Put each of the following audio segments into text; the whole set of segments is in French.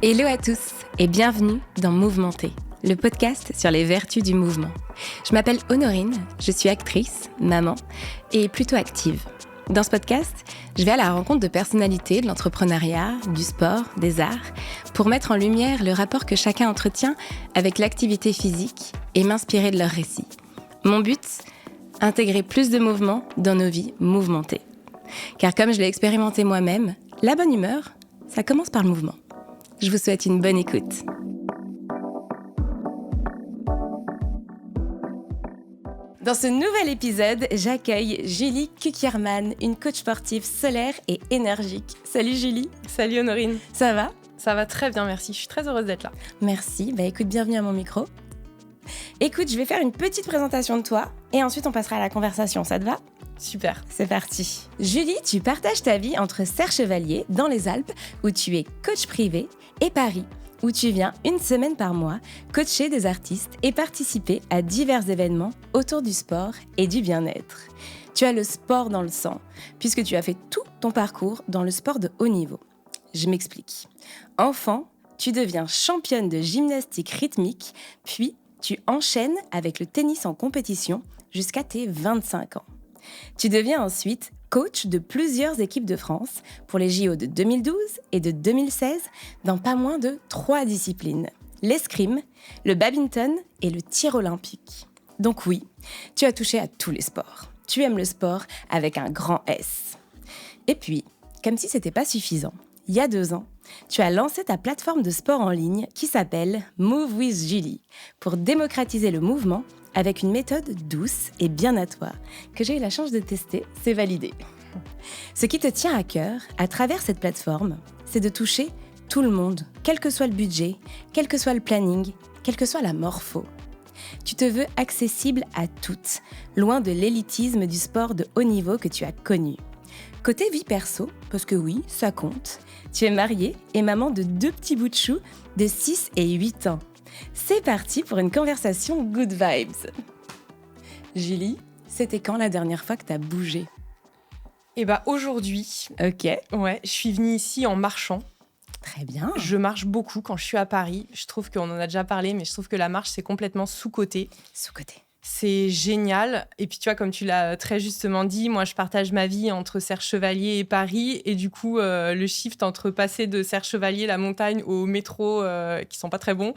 Hello à tous et bienvenue dans Mouvementé, le podcast sur les vertus du mouvement. Je m'appelle Honorine, je suis actrice, maman et plutôt active. Dans ce podcast, je vais à la rencontre de personnalités de l'entrepreneuriat, du sport, des arts, pour mettre en lumière le rapport que chacun entretient avec l'activité physique et m'inspirer de leurs récits. Mon but, intégrer plus de mouvement dans nos vies mouvementées. Car comme je l'ai expérimenté moi-même, la bonne humeur, ça commence par le mouvement. Je vous souhaite une bonne écoute. Dans ce nouvel épisode, j'accueille Julie Kukierman, une coach sportive solaire et énergique. Salut Julie. Salut Honorine. Ça va ? Ça va très bien, merci. Je suis très heureuse d'être là. Merci. Écoute, bienvenue à mon micro. Écoute, je vais faire une petite présentation de toi et ensuite on passera à la conversation. Ça te va ? Super. C'est parti. Julie, tu partages ta vie entre Serre-Chevalier, dans les Alpes, où tu es coach privé, et Paris, où tu viens une semaine par mois coacher des artistes et participer à divers événements autour du sport et du bien-être. Tu as le sport dans le sang, puisque tu as fait tout ton parcours dans le sport de haut niveau. Je m'explique. Enfant, tu deviens championne de gymnastique rythmique, puis tu enchaînes avec le tennis en compétition jusqu'à tes 25 ans. Tu deviens ensuite coach de plusieurs équipes de France pour les JO de 2012 et de 2016 dans pas moins de 3 disciplines, l'escrime, le badminton et le tir olympique. Donc oui, tu as touché à tous les sports. Tu aimes le sport avec un grand S. Et puis, comme si c'était pas suffisant, il y a 2 ans, tu as lancé ta plateforme de sport en ligne qui s'appelle Move with Julie pour démocratiser le mouvement avec une méthode douce et bien à toi, que j'ai eu la chance de tester, c'est validé. Ce qui te tient à cœur, à travers cette plateforme, c'est de toucher tout le monde, quel que soit le budget, quel que soit le planning, quelle que soit la morpho. Tu te veux accessible à toutes, loin de l'élitisme du sport de haut niveau que tu as connu. Côté vie perso, parce que oui, ça compte, tu es mariée et maman de 2 petits bouts de chou de 6 et 8 ans. C'est parti pour une conversation good vibes. Julie, c'était quand la dernière fois que t'as bougé ? Aujourd'hui. Ok. Ouais, je suis venue ici en marchant. Très bien. Je marche beaucoup quand je suis à Paris. Je trouve qu'on en a déjà parlé, mais je trouve que la marche, c'est complètement sous-coté. Sous-coté. C'est génial. Et puis, tu vois, comme tu l'as très justement dit, moi, je partage ma vie entre Serre-Chevalier et Paris. Et du coup, le shift entre passer de Serre-Chevalier, la montagne, au métro, qui sont pas très bons,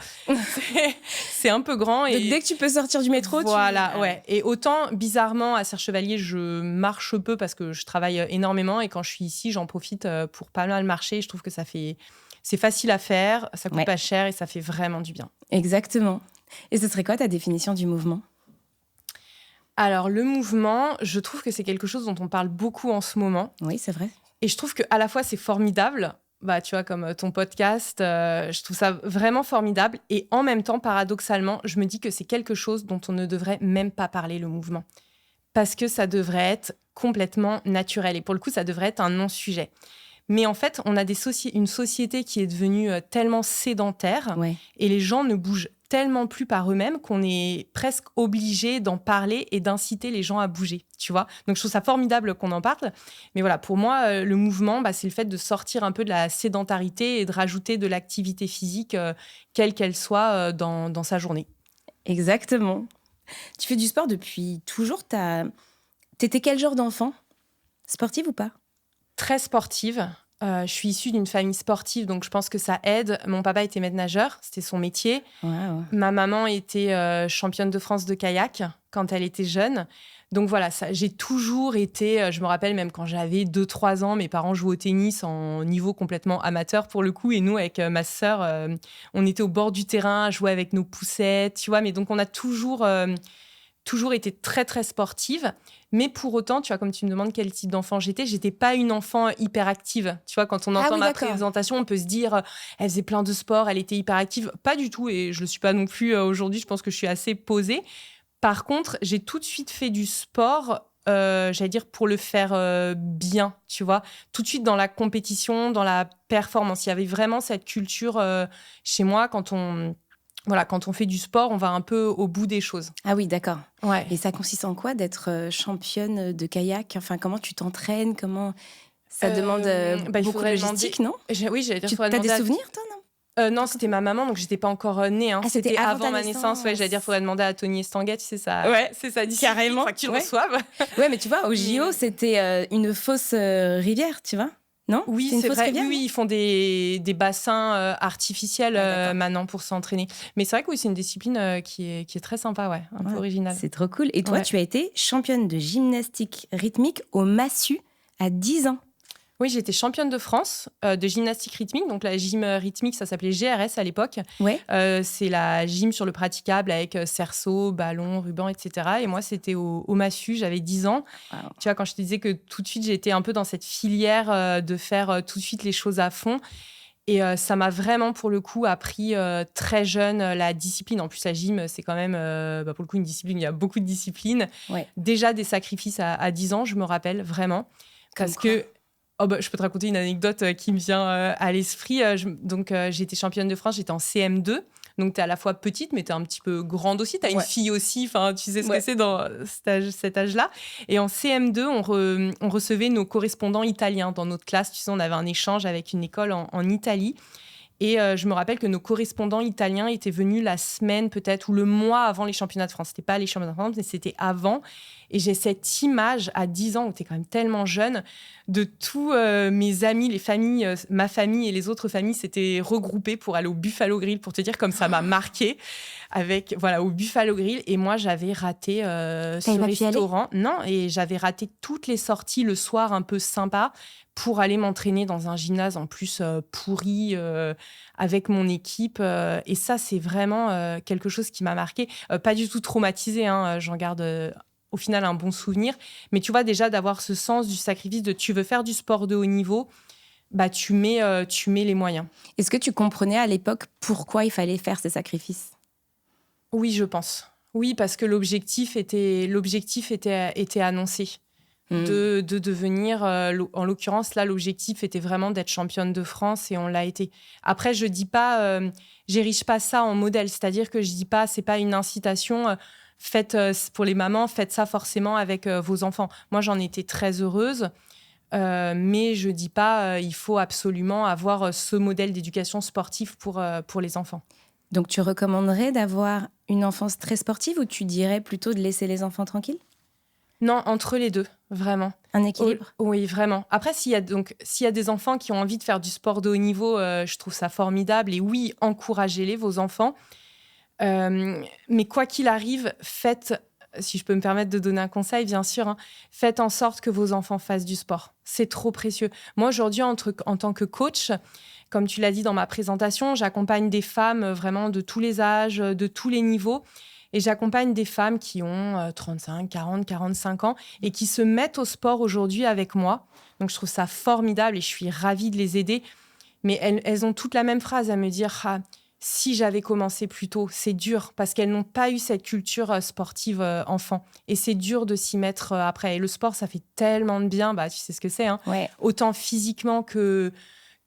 c'est un peu grand. Donc, dès que tu peux sortir du métro, voilà, ouais. Et autant, bizarrement, à Serre-Chevalier, je marche peu parce que je travaille énormément. Et quand je suis ici, j'en profite pour pas mal marcher. Je trouve que c'est facile à faire, ça coûte pas cher et ça fait vraiment du bien. Exactement. Et ce serait quoi ta définition du mouvement ? Alors, le mouvement, je trouve que c'est quelque chose dont on parle beaucoup en ce moment. Oui, c'est vrai. Et je trouve qu'à la fois, c'est formidable. Tu vois, comme ton podcast, je trouve ça vraiment formidable. Et en même temps, paradoxalement, je me dis que c'est quelque chose dont on ne devrait même pas parler, le mouvement. Parce que ça devrait être complètement naturel. Et pour le coup, ça devrait être un non-sujet. Mais en fait, on a une société qui est devenue tellement sédentaire et les gens ne bougent tellement plus par eux-mêmes qu'on est presque obligé d'en parler et d'inciter les gens à bouger, tu vois. Donc, je trouve ça formidable qu'on en parle. Mais voilà, pour moi, le mouvement, c'est le fait de sortir un peu de la sédentarité et de rajouter de l'activité physique, quelle qu'elle soit, dans sa journée. Exactement. Tu fais du sport depuis toujours. T'étais quel genre d'enfant ? Sportive ou pas ? Très sportive. Je suis issue d'une famille sportive, donc je pense que ça aide. Mon papa était maître nageur, c'était son métier. Wow. Ma maman était championne de France de kayak quand elle était jeune. Donc voilà, j'ai toujours été, je me rappelle même quand j'avais 2-3 ans, mes parents jouaient au tennis en niveau complètement amateur pour le coup. Et nous, avec ma sœur, on était au bord du terrain à jouer avec nos poussettes, tu vois. Mais donc on a toujours été très, très sportive. Mais pour autant, tu vois, comme tu me demandes quel type d'enfant j'étais pas une enfant hyperactive. Tu vois, quand on entend ma présentation, on peut se dire, elle faisait plein de sports, elle était hyperactive. Pas du tout, et je le suis pas non plus aujourd'hui. Je pense que je suis assez posée. Par contre, j'ai tout de suite fait du sport, j'allais dire, pour le faire bien, tu vois. Tout de suite dans la compétition, dans la performance. Il y avait vraiment cette culture chez moi, quand on fait du sport, on va un peu au bout des choses. Ah oui, d'accord. Ouais. Et ça consiste en quoi d'être championne de kayak ? Enfin, comment tu t'entraînes ? Comment ça demande beaucoup de logistique, non ? Oui, j'allais dire. T'as des souvenirs, toi, non ? Non, c'était ma maman, donc j'étais pas encore née. Hein. Ah, c'était avant ma naissance. Ouais, j'allais dire, faudrait demander à Tony Estanguet, c'est ça. Ouais, c'est ça. Carrément. Faut que tu le reçoives. Ouais, mais tu vois, au JO, c'était une fausse rivière, tu vois? Non? Oui, une c'est fausse vrai. rivière, Oui, ils font des bassins artificiels maintenant pour s'entraîner. Mais c'est vrai que oui, c'est une discipline qui est très sympa, ouais, un peu originale. C'est trop cool. Et toi, tu as été championne de gymnastique rythmique au massue à 10 ans. Oui, j'étais championne de France de gymnastique rythmique. Donc, la gym rythmique, ça s'appelait GRS à l'époque. Ouais. C'est la gym sur le praticable avec cerceau, ballon, ruban, etc. Et moi, c'était au massue. J'avais 10 ans. Wow. Tu vois, quand je te disais que tout de suite, j'étais un peu dans cette filière de faire tout de suite les choses à fond. Et ça m'a vraiment, pour le coup, appris très jeune la discipline. En plus, la gym, c'est quand même, pour le coup, une discipline. Il y a beaucoup de disciplines. Ouais. Déjà, des sacrifices à 10 ans, je me rappelle, vraiment. Parce que... je peux te raconter une anecdote qui me vient à l'esprit. J'étais championne de France, j'étais en CM2. Donc, tu es à la fois petite, mais tu es un petit peu grande aussi. Tu as une fille aussi, tu sais ce que c'est dans cet âge-là. Et en CM2, on recevait nos correspondants italiens dans notre classe. Tu sais, on avait un échange avec une école en Italie. Et je me rappelle que nos correspondants italiens étaient venus la semaine peut-être ou le mois avant les championnats de France. C'était pas les championnats de France, mais c'était avant. Et j'ai cette image à 10 ans, où tu es quand même tellement jeune, de tous mes amis, les familles, ma famille et les autres familles s'étaient regroupées pour aller au Buffalo Grill, pour te dire comme ça m'a marqué, au Buffalo Grill. Et moi, j'avais raté ce restaurant. Non, et j'avais raté toutes les sorties le soir un peu sympa pour aller m'entraîner dans un gymnase en plus pourri avec mon équipe. Et ça, c'est vraiment quelque chose qui m'a marqué. Pas du tout traumatisée, hein, j'en garde au final un bon souvenir. Mais tu vois, déjà d'avoir ce sens du sacrifice de tu veux faire du sport de haut niveau, tu mets les moyens. Est-ce que tu comprenais à l'époque pourquoi il fallait faire ces sacrifices ? Oui, je pense. Oui, parce que l'objectif était annoncé. De devenir, en l'occurrence, là, l'objectif était vraiment d'être championne de France et on l'a été. Après, je dis pas, j'érige pas ça en modèle, c'est-à-dire que je dis pas, c'est pas une incitation, faites pour les mamans, faites ça forcément avec vos enfants. Moi, j'en étais très heureuse, mais je dis pas, il faut absolument avoir ce modèle d'éducation sportive pour les enfants. Donc, tu recommanderais d'avoir une enfance très sportive ou tu dirais plutôt de laisser les enfants tranquilles ? Non, entre les deux, vraiment. Un équilibre ? Oui, vraiment. Après, s'il y a des enfants qui ont envie de faire du sport de haut niveau, je trouve ça formidable. Et oui, encouragez-les, vos enfants. Mais quoi qu'il arrive, faites, si je peux me permettre de donner un conseil, bien sûr, hein, faites en sorte que vos enfants fassent du sport. C'est trop précieux. Moi, aujourd'hui, en tant que coach, comme tu l'as dit dans ma présentation, j'accompagne des femmes vraiment de tous les âges, de tous les niveaux. Et j'accompagne des femmes qui ont 35, 40, 45 ans et qui se mettent au sport aujourd'hui avec moi. Donc, je trouve ça formidable et je suis ravie de les aider. Mais elles ont toutes la même phrase à me dire « si j'avais commencé plus tôt, c'est dur » parce qu'elles n'ont pas eu cette culture sportive enfant. Et c'est dur de s'y mettre après. Et le sport, ça fait tellement de bien. Tu sais ce que c'est, hein, ouais. Autant physiquement que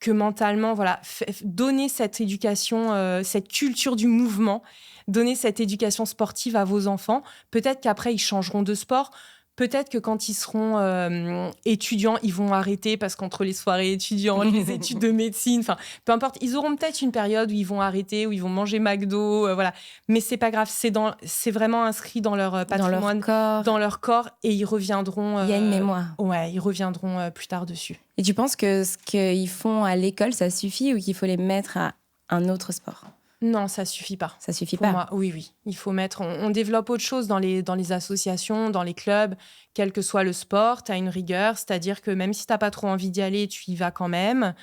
mentalement. Voilà. Donner cette éducation, cette culture du mouvement, donner cette éducation sportive à vos enfants. Peut-être qu'après, ils changeront de sport. Peut-être que quand ils seront étudiants, ils vont arrêter parce qu'entre les soirées étudiantes, les études de médecine, peu importe, ils auront peut-être une période où ils vont arrêter, où ils vont manger McDo, voilà. Mais c'est pas grave, c'est vraiment inscrit dans leur patrimoine, dans leur corps, et ils reviendront. Il y a une mémoire. Ouais, ils reviendront plus tard dessus. Et tu penses que ce qu'ils font à l'école, ça suffit ou qu'il faut les mettre à un autre sport ? Non, ça suffit pas. Ça suffit pour pas. Moi, oui. Il faut mettre. On développe autre chose dans les associations, dans les clubs, quel que soit le sport. Tu as une rigueur, c'est-à-dire que même si tu n'as pas trop envie d'y aller, tu y vas quand même.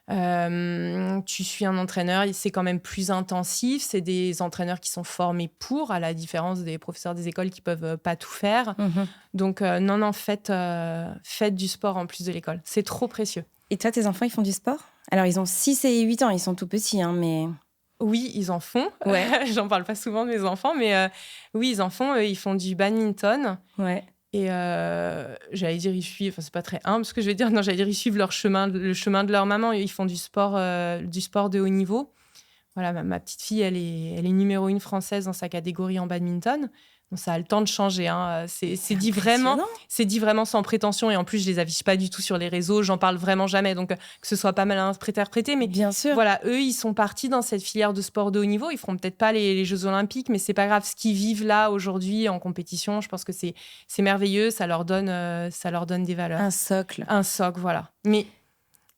Tu suis un entraîneur, c'est quand même plus intensif. C'est des entraîneurs qui sont formés pour, à la différence des professeurs des écoles qui peuvent pas tout faire. Mm-hmm. Donc non, faites du sport en plus de l'école. C'est trop précieux. Et toi, tes enfants, ils font du sport ? Alors, ils ont 6 et 8 ans, ils sont tout petits, hein, mais... Oui, ils en font. Ouais. J'en parle pas souvent de mes enfants, mais oui, ils en font. Ils font du badminton. Ouais. Et j'allais dire, ils suivent, c'est pas très humble ce que je vais dire, non, j'allais dire, ils suivent le chemin de leur maman. Ils font du sport de haut niveau. Voilà, ma petite fille, elle est numéro 1 française dans sa catégorie en badminton. Bon, ça a le temps de changer. Hein. C'est dit vraiment sans prétention. Et en plus, je les affiche pas du tout sur les réseaux. J'en parle vraiment jamais. Donc, que ce soit pas mal interprété. Mais bien sûr. Voilà, eux, ils sont partis dans cette filière de sport de haut niveau. Ils feront peut-être pas les Jeux Olympiques, mais c'est pas grave. Ce qu'ils vivent là aujourd'hui en compétition, je pense que c'est merveilleux. Ça leur donne des valeurs. Un socle, voilà. Mais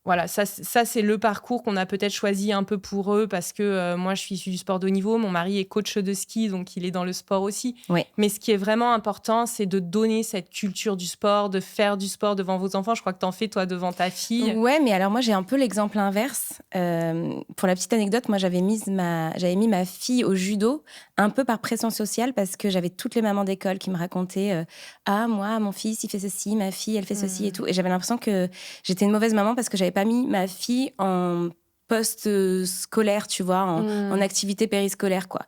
voilà, ça, c'est le parcours qu'on a peut-être choisi un peu pour eux parce que moi, je suis issue du sport de haut niveau. Mon mari est coach de ski, donc il est dans le sport aussi. Oui. Mais ce qui est vraiment important, c'est de donner cette culture du sport, de faire du sport devant vos enfants. Je crois que tu en fais, toi, devant ta fille. Ouais, mais alors moi, j'ai un peu l'exemple inverse. Pour la petite anecdote, moi, j'avais mis ma fille au judo un peu par pression sociale parce que j'avais toutes les mamans d'école qui me racontaient « Ah, moi, mon fils, il fait ceci, ma fille, elle fait ceci et tout. » Et j'avais l'impression que j'étais une mauvaise maman parce que j'avais pas mis ma fille en post-scolaire, tu vois, en activité périscolaire, quoi.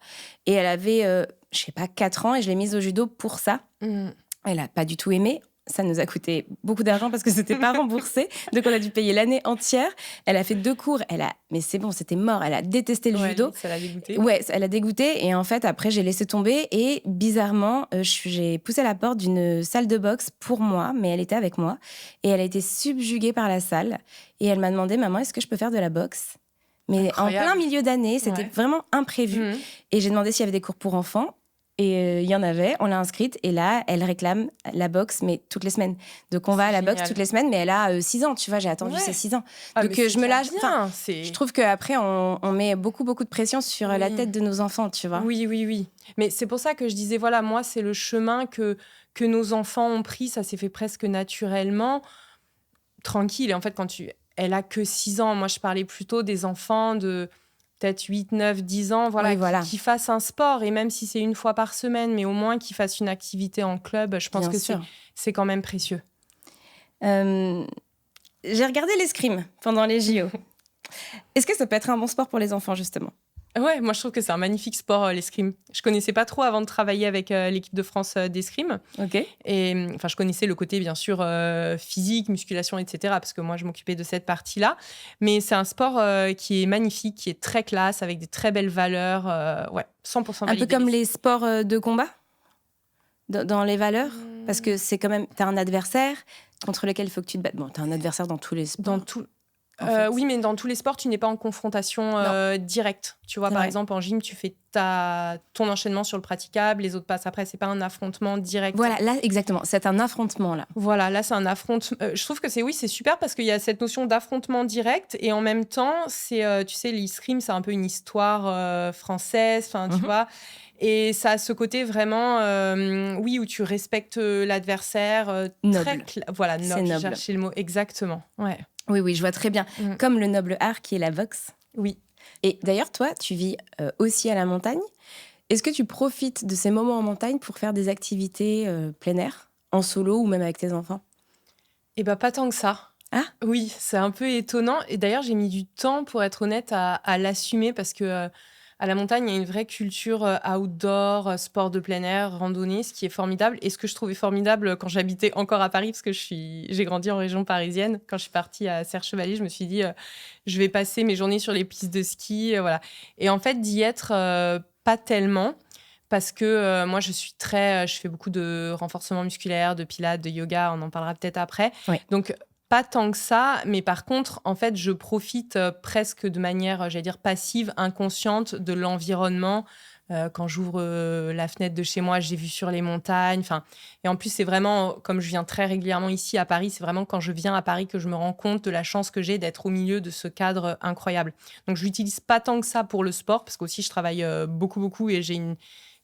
Et elle avait, je sais pas, 4 ans et je l'ai mise au judo pour ça. Elle a pas du tout aimé. Ça nous a coûté beaucoup d'argent parce que c'était pas remboursé. Donc, on a dû payer l'année entière. Elle a fait 2 cours. Mais c'est bon, c'était mort. Elle a détesté le judo. Ça l'a dégoûté. Ouais, elle a dégoûté. Et en fait, après, j'ai laissé tomber. Et bizarrement, j'ai poussé la porte d'une salle de boxe pour moi, mais elle était avec moi. Et elle a été subjuguée par la salle. Et elle m'a demandé, maman, est-ce que je peux faire de la boxe ? Mais incroyable. En plein milieu d'année, c'était vraiment imprévu. Et j'ai demandé s'il y avait des cours pour enfants. Et il y en avait, on l'a inscrite. Et là, elle réclame la boxe, mais toutes les semaines. Donc, on va à la boxe toutes les semaines. Mais elle a 6 ans, tu vois, j'ai attendu ses 6 ans. Donc, je me lâche. Je trouve qu'après, on met beaucoup, beaucoup de pression sur la tête de nos enfants, tu vois. Oui. Mais c'est pour ça que je disais, voilà, moi, c'est le chemin que nos enfants ont pris. Ça s'est fait presque naturellement, tranquille. Et en fait, elle a que 6 ans. Moi, je parlais plutôt des enfants de peut-être 8, 9, 10 ans, qui fassent un sport. Et même si c'est une fois par semaine, mais au moins qu'ils fassent une activité en club, je pense c'est quand même précieux. J'ai regardé l'escrime pendant les JO. Est-ce que ça peut être un bon sport pour les enfants, justement ? Ouais, moi je trouve que c'est un magnifique sport, l'escrime. Je connaissais pas trop avant de travailler avec l'équipe de France d'escrime. Ok. Et enfin, je connaissais le côté bien sûr physique, musculation, etc. Parce que moi je m'occupais de cette partie-là. Mais c'est un sport qui est magnifique, qui est très classe, avec des très belles valeurs. 100% validé. Un peu comme les sports de combat dans les valeurs, parce que c'est quand même t'as un adversaire contre lequel il faut que tu te battes. Bon, t'as un adversaire dans tous les sports. Oui, mais dans tous les sports, tu n'es pas en confrontation directe. Tu vois, par exemple, en gym, tu fais ton enchaînement sur le praticable, les autres passent après. C'est pas un affrontement direct. Voilà, là, exactement. C'est un affrontement, là. Voilà, là, c'est un affrontement. Je trouve que c'est super parce qu'il y a cette notion d'affrontement direct et en même temps, c'est, tu sais, l'escrime, c'est un peu une histoire française, tu vois. Et ça a ce côté vraiment, où tu respectes l'adversaire. Noble. Voilà, noble. C'est noble. J'ai cherché le mot exactement. Ouais. Oui, je vois très bien. Comme le noble art qui est la boxe. Oui. Et d'ailleurs, toi, tu vis aussi à la montagne. Est-ce que tu profites de ces moments en montagne pour faire des activités plein air, en solo ou même avec tes enfants ? Eh bien, pas tant que ça. Ah ? Oui, c'est un peu étonnant. Et d'ailleurs, j'ai mis du temps, pour être honnête, à l'assumer parce que... à la montagne, il y a une vraie culture outdoor, sport de plein air, randonnée, ce qui est formidable. Et ce que je trouvais formidable quand j'habitais encore à Paris, parce que j'ai grandi en région parisienne. Quand je suis partie à Serre-Chevalier, je me suis dit, je vais passer mes journées sur les pistes de ski. Voilà. Et en fait, d'y être pas tellement, parce que moi, je fais beaucoup de renforcement musculaire, de pilates, de yoga, on en parlera peut-être après. Oui. Donc, pas tant que ça, mais par contre, en fait, je profite presque de manière, j'allais dire, passive, inconsciente de l'environnement. Quand j'ouvre la fenêtre de chez moi, j'ai vu sur les montagnes. Et en plus, c'est vraiment, comme je viens très régulièrement ici à Paris, c'est vraiment quand je viens à Paris que je me rends compte de la chance que j'ai d'être au milieu de ce cadre incroyable. Donc, je l'utilise pas tant que ça pour le sport, parce qu'aussi, je travaille beaucoup et j'ai une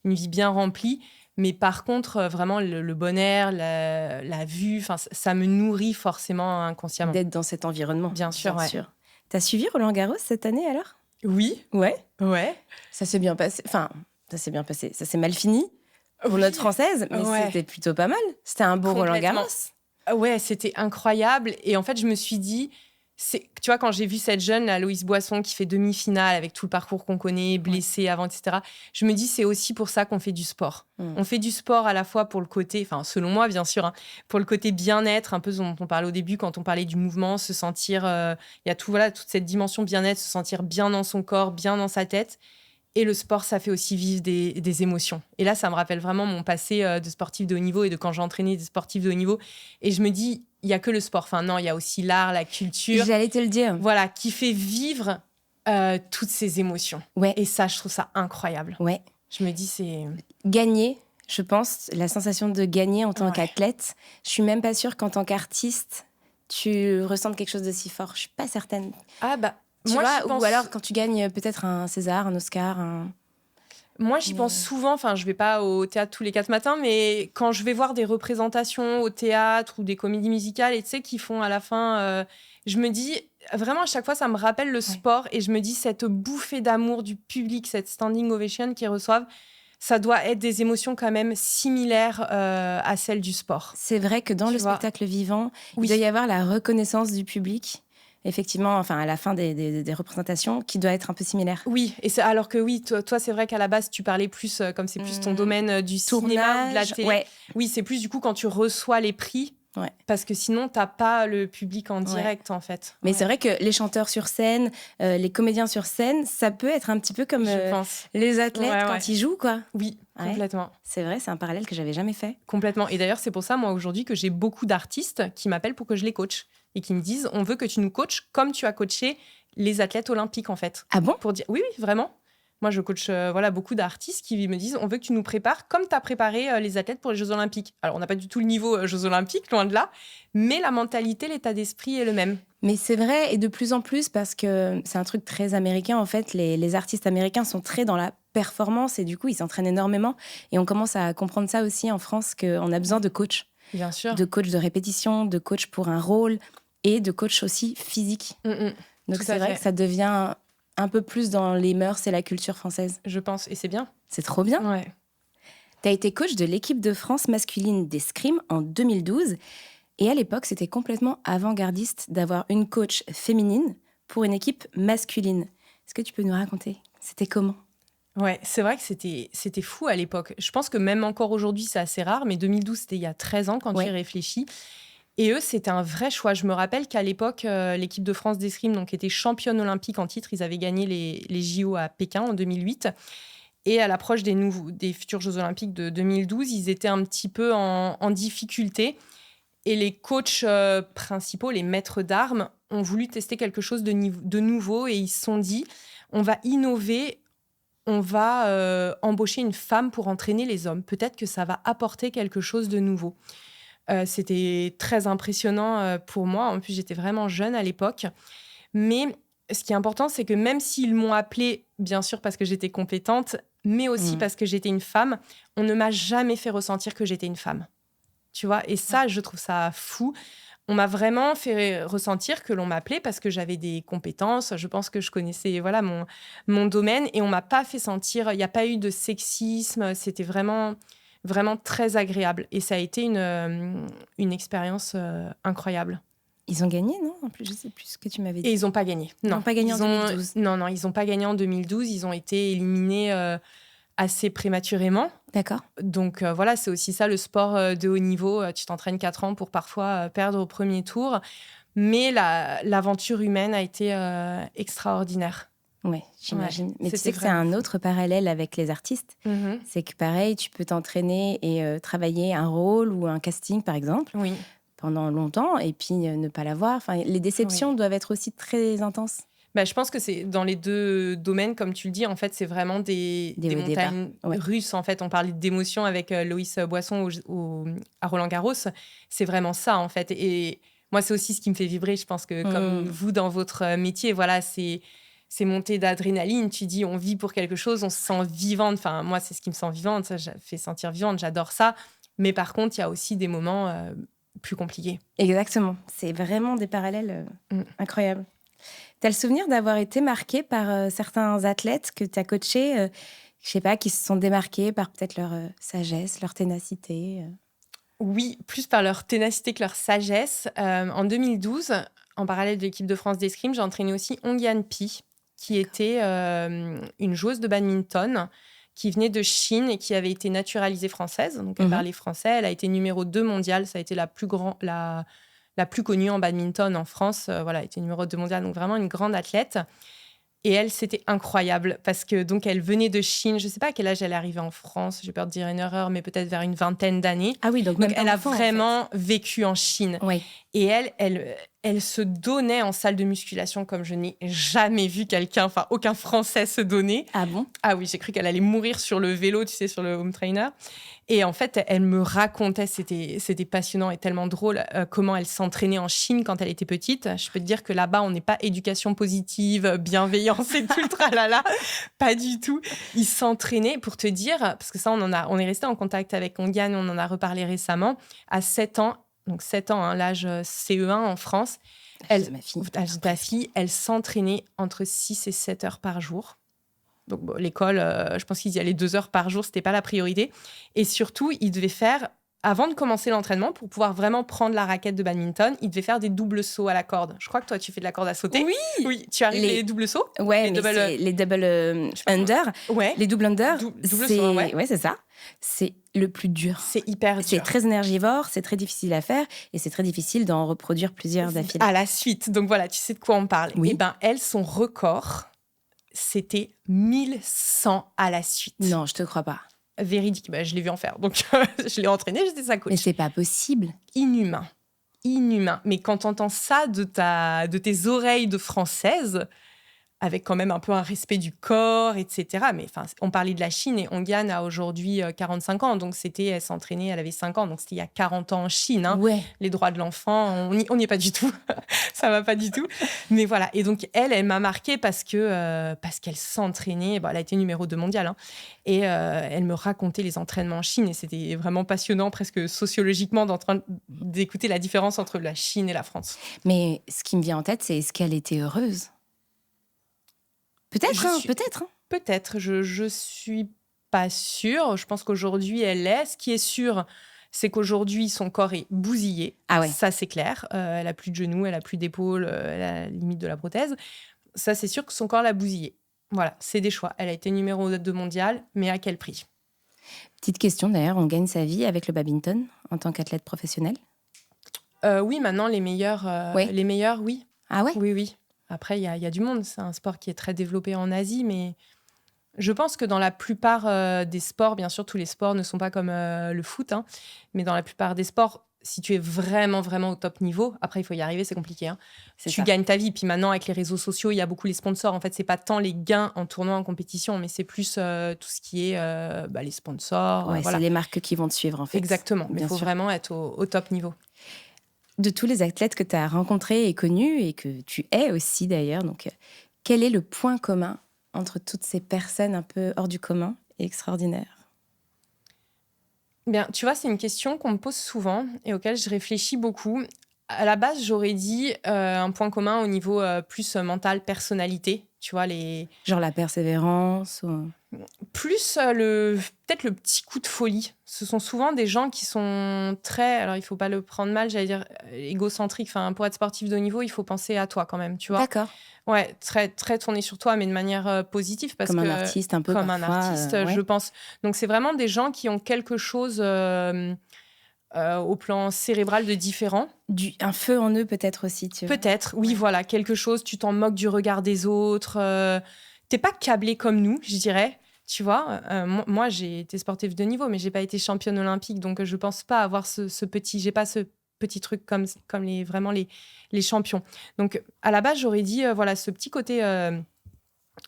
vie bien remplie. Mais par contre, vraiment, le bon air, la vue, ça me nourrit forcément inconsciemment. D'être dans cet environnement. Bien sûr. T'as suivi Roland-Garros cette année, alors ? Oui. Ouais. Ça s'est bien passé. Ça s'est mal fini pour notre Française, mais c'était plutôt pas mal. C'était un beau Roland-Garros. Ouais, c'était incroyable. Et en fait, je me suis dit... tu vois, quand j'ai vu cette jeune, là, Loïse Boisson, qui fait demi-finale avec tout le parcours qu'on connaît, blessée avant, etc., je me dis c'est aussi pour ça qu'on fait du sport. On fait du sport à la fois pour le côté, selon moi, bien sûr, pour le côté bien-être, un peu dont on parlait au début, quand on parlait du mouvement, se sentir... Il y a toute cette dimension bien-être, se sentir bien dans son corps, bien dans sa tête. Et le sport, ça fait aussi vivre des émotions. Et là, ça me rappelle vraiment mon passé de sportif de haut niveau et de quand j'entraînais des sportifs de haut niveau. Et je me dis, il n'y a que le sport. Enfin non, il y a aussi l'art, la culture. J'allais te le dire. Voilà, qui fait vivre toutes ces émotions. Ouais. Et ça, je trouve ça incroyable. Ouais. Je me dis, c'est... Gagner, je pense, la sensation de gagner en tant qu'athlète. Je suis même pas sûre qu'en tant qu'artiste, tu ressentes quelque chose de si fort. Je suis pas certaine. Ah bah... Tu moi, vois, ou alors quand tu gagnes peut-être un César, un Oscar, Moi, j'y pense souvent. Enfin, je vais pas au théâtre tous les 4 matins, mais quand je vais voir des représentations au théâtre ou des comédies musicales, et tu sais, qui font à la fin, je me dis, vraiment, à chaque fois, ça me rappelle le sport. Et je me dis, cette bouffée d'amour du public, cette standing ovation qu'ils reçoivent, ça doit être des émotions quand même similaires à celles du sport. C'est vrai que dans le spectacle vivant, il doit y avoir la reconnaissance du public. Effectivement, enfin, à la fin des représentations, qui doit être un peu similaire. Oui, et alors que oui, toi, c'est vrai qu'à la base, tu parlais plus, comme c'est plus ton domaine du cinéma ou de la télé. Ouais. Oui, c'est plus du coup quand tu reçois les prix, parce que sinon, t'as pas le public en direct, en fait. Mais c'est vrai que les chanteurs sur scène, les comédiens sur scène, ça peut être un petit peu comme les athlètes quand ils jouent, quoi. Oui, complètement. C'est vrai, c'est un parallèle que j'avais jamais fait. Complètement. Et d'ailleurs, c'est pour ça, moi, aujourd'hui, que j'ai beaucoup d'artistes qui m'appellent pour que je les coach. Et qui me disent, on veut que tu nous coaches comme tu as coaché les athlètes olympiques, en fait. Ah bon ? Pour dire, oui, vraiment. Moi, je coach beaucoup d'artistes qui me disent, on veut que tu nous prépares comme tu as préparé les athlètes pour les Jeux Olympiques. Alors, on n'a pas du tout le niveau Jeux Olympiques, loin de là, mais la mentalité, l'état d'esprit est le même. Mais c'est vrai, et de plus en plus, parce que c'est un truc très américain, en fait, les artistes américains sont très dans la performance, et du coup, ils s'entraînent énormément. Et on commence à comprendre ça aussi en France, qu'on a besoin de coachs. Bien sûr. De coachs de répétition, de coachs pour un rôle, et de coach aussi physique. Donc c'est vrai que ça devient un peu plus dans les mœurs et la culture française. Je pense, et c'est bien. C'est trop bien. Ouais. Tu as été coach de l'équipe de France masculine d'escrime en 2012. Et à l'époque, c'était complètement avant-gardiste d'avoir une coach féminine pour une équipe masculine. Est-ce que tu peux nous raconter ? C'était comment ? Ouais, c'est vrai que c'était fou à l'époque. Je pense que même encore aujourd'hui, c'est assez rare, mais 2012, c'était il y a 13 ans quand j'y réfléchis. Et eux, c'était un vrai choix. Je me rappelle qu'à l'époque, l'équipe de France d'escrime donc, était championne olympique en titre. Ils avaient gagné les JO à Pékin en 2008. Et à l'approche des futurs Jeux olympiques de 2012, ils étaient un petit peu en difficulté. Et les coachs principaux, les maîtres d'armes, ont voulu tester quelque chose de nouveau. Et ils se sont dit, on va innover, on va embaucher une femme pour entraîner les hommes. Peut-être que ça va apporter quelque chose de nouveau. C'était très impressionnant pour moi. En plus, j'étais vraiment jeune à l'époque. Mais ce qui est important, c'est que même s'ils m'ont appelée, bien sûr, parce que j'étais compétente, mais aussi parce que j'étais une femme, on ne m'a jamais fait ressentir que j'étais une femme. Tu vois ? Et ça, je trouve ça fou. On m'a vraiment fait ressentir que l'on m'appelait parce que j'avais des compétences. Je pense que je connaissais mon domaine. Et on ne m'a pas fait sentir... Il n'y a pas eu de sexisme. C'était vraiment très agréable. Et ça a été une expérience incroyable. Ils ont gagné, non ? En plus, je ne sais plus ce que tu m'avais dit. Et ils n'ont pas gagné. Ils n'ont pas gagné en 2012. Non, ils n'ont pas gagné en 2012. Ils ont été éliminés assez prématurément. D'accord. Donc voilà, c'est aussi ça, le sport de haut niveau. Tu t'entraînes 4 ans pour parfois perdre au premier tour. Mais l'aventure humaine a été extraordinaire. Oui, j'imagine. Mais tu sais que c'est un autre parallèle avec les artistes. C'est que pareil, tu peux t'entraîner et travailler un rôle ou un casting, par exemple, pendant longtemps, et puis ne pas l'avoir. Enfin, les déceptions doivent être aussi très intenses. Bah, je pense que c'est dans les deux domaines, comme tu le dis, en fait, c'est vraiment des montagnes russes. En fait, on parlait d'émotions avec Loïs Boisson à Roland-Garros. C'est vraiment ça, en fait. Et moi, c'est aussi ce qui me fait vibrer. Je pense que comme vous, dans votre métier, voilà, c'est montée d'adrénaline. Tu dis, on vit pour quelque chose, on se sent vivante. Enfin, moi, c'est ce qui me sent vivante. Ça fait sentir vivante. J'adore ça. Mais par contre, il y a aussi des moments plus compliqués. Exactement. C'est vraiment des parallèles incroyables. Tu as le souvenir d'avoir été marqué par certains athlètes que tu as coachés, je sais pas, qui se sont démarqués par peut-être leur sagesse, leur ténacité Oui, plus par leur ténacité que leur sagesse. En 2012, en parallèle de l'équipe de France d'escrime, j'ai entraîné aussi Hong-Yan Pi, qui était une joueuse de badminton qui venait de Chine et qui avait été naturalisée française. Donc, elle parlait français. Elle a été numéro 2 mondiale. Ça a été la plus connue en badminton en France. Elle a été numéro 2 mondiale. Donc, vraiment une grande athlète. Et elle, c'était incroyable parce que donc elle venait de Chine. Je sais pas à quel âge elle est arrivée en France. J'ai peur de dire une erreur, mais peut-être vers une vingtaine d'années. Ah oui, donc Donc même elle a enfant, vraiment vécu en Chine. Oui. Et elle se donnait en salle de musculation comme je n'ai jamais vu quelqu'un, enfin aucun Français se donner. Ah bon? Ah oui, j'ai cru qu'elle allait mourir sur le vélo, tu sais, sur le home trainer. Et en fait, elle me racontait, c'était passionnant et tellement drôle, comment elle s'entraînait en Chine quand elle était petite. Je peux te dire que là-bas, on n'est pas éducation positive, bienveillance et tout le tralala. Pas du tout. Ils s'entraînaient, pour te dire, parce que ça, on est resté en contact avec Ongan, on en a reparlé récemment, à 7 ans. Donc 7 ans, hein, l'âge CE1 en France. L'âge de Ta fille, elle s'entraînait entre 6 et 7 heures par jour. Donc bon, l'école, je pense qu'ils y allaient 2 heures par jour, c'était pas la priorité. Et surtout, ils devaient faire, avant de commencer l'entraînement, pour pouvoir vraiment prendre la raquette de badminton, ils devaient faire des doubles sauts à la corde. Je crois que toi, tu fais de la corde à sauter. Oui, tu arrives les doubles sauts. Ouais, les double under. Ouais. Les double under. Double saut, ouais. Ouais, c'est ça. C'est le plus dur. C'est hyper dur. C'est très énergivore, c'est très difficile à faire et c'est très difficile d'en reproduire plusieurs d'affilée. À la suite. Donc voilà, tu sais de quoi on parle. Oui. Et ben, elle, son record, c'était 1100 à la suite. Non, je te crois pas. Véridique. Ben, je l'ai vu en faire. Donc, je l'ai entraînée, j'étais sa coach. Mais c'est pas possible. Inhumain. Mais quand t'entends ça de tes oreilles de française, avec quand même un peu un respect du corps, etc. Mais on parlait de la Chine et Ongan a aujourd'hui 45 ans. Donc, elle s'entraînait, elle avait 5 ans. Donc, c'était il y a 40 ans en Chine. Hein. Ouais. Les droits de l'enfant, on n'y est pas du tout. Ça va pas du tout. Mais voilà. Et donc, elle m'a marquée parce qu'elle s'entraînait. Bon, elle a été numéro 2 mondiale. Hein. Et elle me racontait les entraînements en Chine. Et c'était vraiment passionnant, presque sociologiquement, d'écouter la différence entre la Chine et la France. Mais ce qui me vient en tête, c'est est-ce qu'elle était heureuse ? Peut-être. Peut-être, je suis pas sûre. Je pense qu'aujourd'hui, elle l'est. Ce qui est sûr, c'est qu'aujourd'hui, son corps est bousillé. Ah ouais. Ça, c'est clair. Elle a plus de genoux, elle a plus d'épaules, elle a la limite de la prothèse. Ça, c'est sûr que son corps l'a bousillé. Voilà, c'est des choix. Elle a été numéro 2 mondiale, mais à quel prix ? Petite question d'ailleurs, on gagne sa vie avec le badminton en tant qu'athlète professionnel ? Oui, maintenant, les meilleurs, oui. Ah ouais ? Oui. Après, il y a du monde. C'est un sport qui est très développé en Asie, mais je pense que dans la plupart des sports, bien sûr, tous les sports ne sont pas comme le foot, hein, mais dans la plupart des sports, si tu es vraiment, vraiment au top niveau, après, il faut y arriver, c'est compliqué. Hein, tu gagnes ta vie. Puis maintenant, avec les réseaux sociaux, il y a beaucoup les sponsors. En fait, c'est pas tant les gains en tournoi, en compétition, mais c'est plus tout ce qui est les sponsors. Ouais, voilà. C'est les marques qui vont te suivre, en fait. Exactement. Mais il faut vraiment être au top niveau. De tous les athlètes que tu as rencontrés et connus, et que tu es aussi d'ailleurs, donc, quel est le point commun entre toutes ces personnes un peu hors du commun et extraordinaires ? Bien, tu vois, c'est une question qu'on me pose souvent et auquel je réfléchis beaucoup. À la base, j'aurais dit un point commun au niveau plus mental, personnalité. Tu vois, genre la persévérance ou... Plus peut-être le petit coup de folie. Ce sont souvent des gens qui sont très... Alors, il ne faut pas le prendre mal, j'allais dire égocentrique. Enfin, pour être sportif de haut niveau, il faut penser à toi quand même, tu vois. D'accord. Ouais, très, très tourné sur toi, mais de manière positive. Comme un artiste un peu comme parfois, un artiste, ouais. je pense. Donc, c'est vraiment des gens qui ont quelque chose au plan cérébral de différent. Un feu en eux peut-être aussi, tu vois. Peut-être, oui, voilà. Quelque chose, tu t'en moques du regard des autres. T'es pas câblé comme nous, je dirais. Tu vois, moi, j'ai été sportive de niveau, mais j'ai pas été championne olympique, donc je pense pas avoir j'ai pas ce petit truc comme vraiment les champions. Donc, à la base, j'aurais dit, ce petit côté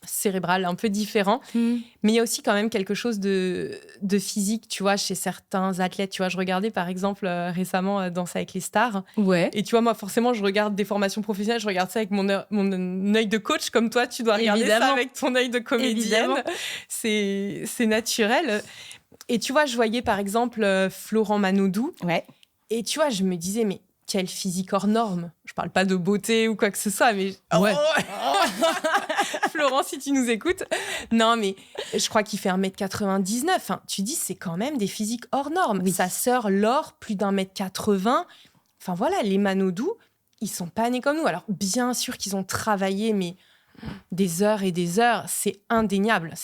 cérébral, un peu différent. Mais il y a aussi quand même quelque chose de physique, tu vois, chez certains athlètes. Tu vois, je regardais, par exemple, récemment Danse avec les stars. Ouais. Et tu vois, moi, forcément, je regarde des formations professionnelles, je regarde ça avec mon œil de coach, comme toi, tu dois regarder ça avec ton œil de comédienne. C'est naturel. Et tu vois, je voyais, par exemple, Florent Manodou. Ouais. Et tu vois, je me disais, mais quel physique hors norme. Je parle pas de beauté ou quoi que ce soit, mais... Ouais. Florent, si tu nous écoutes. Non, mais je crois qu'il fait 1m99. Enfin, tu dis, c'est quand même des physiques hors normes. Oui. Sa sœur, Laure, plus d'1m80. Enfin, voilà, les Manodou, ils sont pas nés comme nous. Alors, bien sûr qu'ils ont travaillé, mais des heures et des heures, c'est indéniable.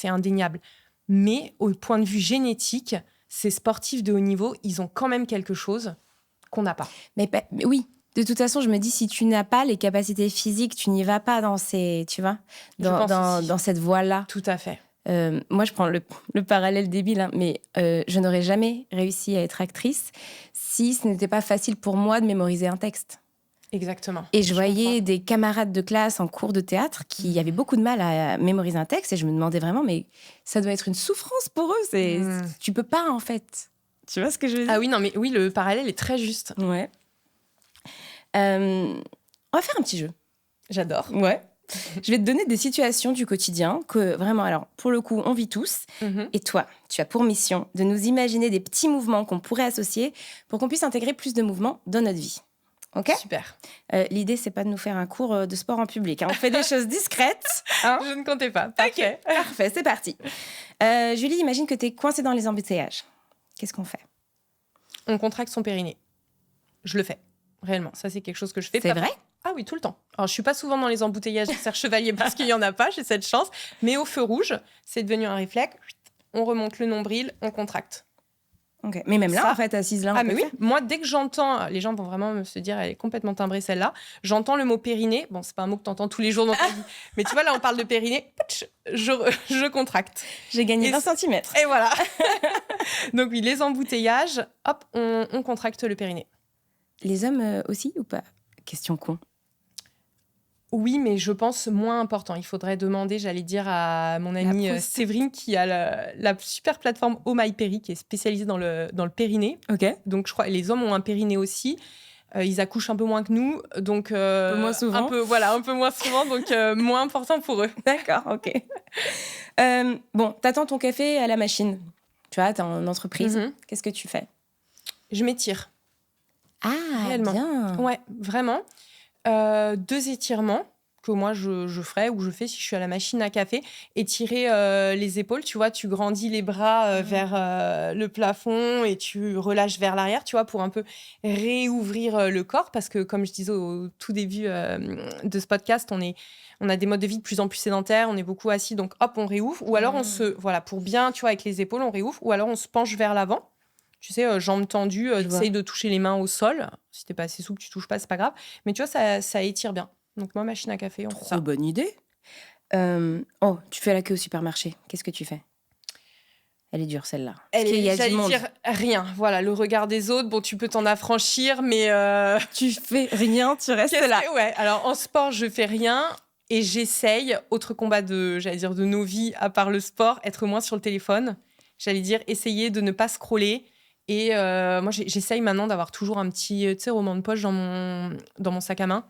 Mais au point de vue génétique, ces sportifs de haut niveau, ils ont quand même quelque chose qu'on n'a pas. Mais oui, De toute façon, je me dis, si tu n'as pas les capacités physiques, tu n'y vas pas dans tu vois, dans cette voie-là. Tout à fait. Moi, je prends le parallèle débile, hein, mais je n'aurais jamais réussi à être actrice si ce n'était pas facile pour moi de mémoriser un texte. Exactement. Et je voyais des camarades de classe en cours de théâtre qui avaient beaucoup de mal à mémoriser un texte et je me demandais vraiment, mais ça doit être une souffrance pour eux. Tu peux pas, en fait. Tu vois ce que je veux dire? Ah oui, non, mais oui, le parallèle est très juste. Ouais. On va faire un petit jeu. J'adore. Ouais. Je vais te donner des situations du quotidien que vraiment, alors pour le coup, on vit tous. Et toi, tu as pour mission de nous imaginer des petits mouvements qu'on pourrait associer pour qu'on puisse intégrer plus de mouvements dans notre vie. Ok ? Super. L'idée, c'est pas de nous faire un cours de sport en public. Hein. On fait des choses discrètes. Hein. Je ne comptais pas. Parfait. Okay. Parfait, c'est parti. Julie, imagine que tu es coincée dans les embouteillages. Qu'est-ce qu'on fait ? On contracte son périnée. Je le fais. Réellement, ça c'est quelque chose que je fais. C'est vrai ? Ah oui, tout le temps. Alors, je suis pas souvent dans les embouteillages de Serre Chevalier parce qu'il y en a pas, j'ai cette chance. Mais au feu rouge, c'est devenu un réflexe. On remonte le nombril, on contracte. Okay. Mais même là, ça, en fait, assise là, on ah peut mais oui, faire. moi dès que j'entends, les gens vont vraiment se dire elle est complètement timbrée celle-là. J'entends le mot périnée. Bon, c'est pas un mot que t'entends tous les jours dans ta vie, mais tu vois là on parle de périnée. Je contracte. J'ai gagné 20 cm. Et voilà. Donc oui, les embouteillages, hop, on contracte le périnée. Les hommes aussi ou pas ? Question con. Oui, mais je pense moins important. Il faudrait demander, j'allais dire, à mon amie Séverine, qui a la super plateforme Oh My Péri, qui est spécialisée dans le périnée. Ok. Donc, je crois que les hommes ont un périnée aussi. Ils accouchent un peu moins que nous. Donc, un peu moins souvent. Un peu moins souvent, donc moins important pour eux. D'accord, ok. Bon, t'attends ton café à la machine. Tu vois, t'es en entreprise. Qu'est-ce que tu fais ? Je m'étire. Ah, réellement. Bien. Ouais, vraiment. 2 étirements que moi je ferais ou je fais si je suis à la machine à café. Étirer les épaules, tu vois, tu grandis les bras vers le plafond et tu relâches vers l'arrière, tu vois, pour un peu réouvrir le corps, parce que comme je disais au tout début de ce podcast, on a des modes de vie de plus en plus sédentaires, on est beaucoup assis, donc hop, on réouvre, ou alors voilà, pour bien, tu vois, avec les épaules, on réouvre, ou alors on se penche vers l'avant. Tu sais, jambes tendues, tu essayes de toucher les mains au sol. Si t'es pas assez souple, tu touches pas, c'est pas grave. Mais tu vois, ça étire bien. Donc moi, machine à café, on fait ça. Trop bonne idée. Tu fais la queue au supermarché. Qu'est-ce que tu fais ? Elle est dure, celle-là. J'allais dire rien. Voilà, le regard des autres, bon, tu peux t'en affranchir, mais... Tu fais rien, tu restes là. Ouais, alors en sport, je fais rien. Et j'essaye, autre combat de nos vies, à part le sport, être moins sur le téléphone. J'allais dire, essayer de ne pas scroller. Et moi, j'essaye maintenant d'avoir toujours un petit roman de poche dans mon sac à main.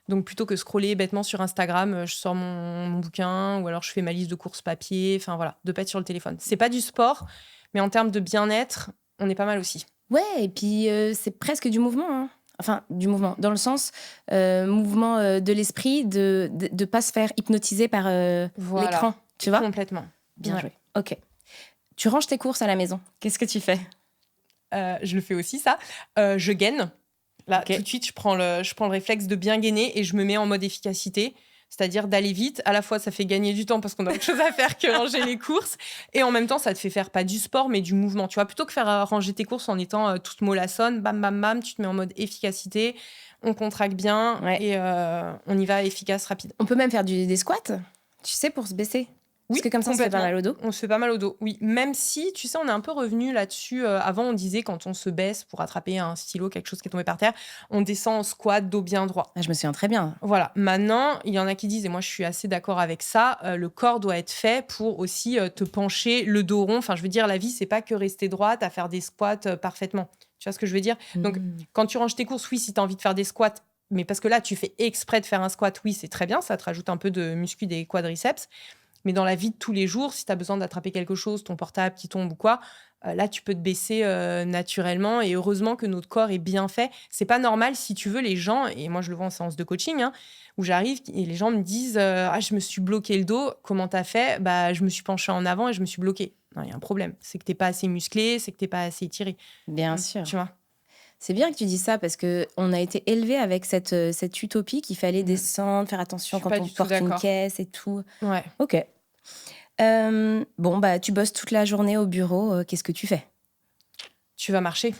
Donc, plutôt que scroller bêtement sur Instagram, je sors mon bouquin ou alors je fais ma liste de courses papier. Enfin, voilà, de pas être sur le téléphone. C'est pas du sport, mais en termes de bien-être, on est pas mal aussi. Ouais, et puis c'est presque du mouvement. Hein. Enfin, du mouvement, dans le sens mouvement de l'esprit, de ne pas se faire hypnotiser par l'écran. Tu vois ? Complètement. Bien joué. Ok. Tu ranges tes courses à la maison. Qu'est-ce que tu fais ? Je le fais aussi, ça. Je gaine. Là, tout de suite, je prends le réflexe de bien gainer et je me mets en mode efficacité, c'est-à-dire d'aller vite. À la fois, ça fait gagner du temps parce qu'on a autre chose à faire que ranger les courses. Et en même temps, ça te fait faire pas du sport, mais du mouvement. Tu vois, plutôt que faire ranger tes courses en étant toute mollassonne, bam, bam, bam, tu te mets en mode efficacité, on contracte bien et on y va efficace, rapide. On peut même faire des squats, tu sais, pour se baisser. Parce que comme ça, on se fait pas mal au dos. On se fait pas mal au dos, oui. Même si, tu sais, on est un peu revenu là-dessus. Avant, on disait, quand on se baisse pour attraper un stylo, quelque chose qui est tombé par terre, on descend en squat, dos bien droit. Ah, je me souviens très bien. Voilà. Maintenant, il y en a qui disent, et moi, je suis assez d'accord avec ça, le corps doit être fait pour aussi te pencher le dos rond. Enfin, je veux dire, la vie, c'est pas que rester droite à faire des squats parfaitement. Tu vois ce que je veux dire ? Donc, quand tu ranges tes courses, oui, si tu as envie de faire des squats, mais parce que là, tu fais exprès de faire un squat, oui, c'est très bien. Ça te rajoute un peu de muscu des quadriceps. Mais dans la vie de tous les jours, si tu as besoin d'attraper quelque chose, ton portable qui tombe ou quoi, là, tu peux te baisser naturellement. Et heureusement que notre corps est bien fait. C'est pas normal, si tu veux, les gens, et moi je le vois en séance de coaching, où j'arrive et les gens me disent je me suis bloqué le dos, comment t'as fait ? Je me suis penchée en avant et je me suis bloquée. Non, il y a un problème. C'est que t'es pas assez musclé, c'est que t'es pas assez étiré. Bien sûr. Tu vois ? C'est bien que tu dis ça parce qu'on a été élevés avec cette utopie qu'il fallait descendre, faire attention quand on porte une caisse et tout. Ouais. Ok. Tu bosses toute la journée au bureau. Qu'est-ce que tu fais ? Tu vas marcher.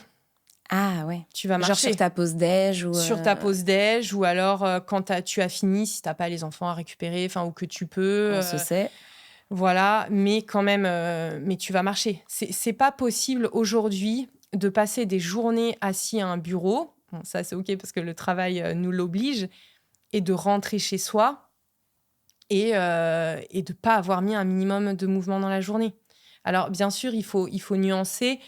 Ah ouais. Tu vas Genre marcher sur ta pause déj ou... sur ta pause déj ou alors quand tu as fini, si tu n'as pas les enfants à récupérer, ou que tu peux. On se sait. Voilà, mais quand même, mais tu vas marcher. C'est pas possible aujourd'hui de passer des journées assis à un bureau. Bon, ça, c'est OK parce que le travail nous l'oblige. Et de rentrer chez soi et de pas avoir mis un minimum de mouvement dans la journée. Alors, bien sûr, il faut nuancer.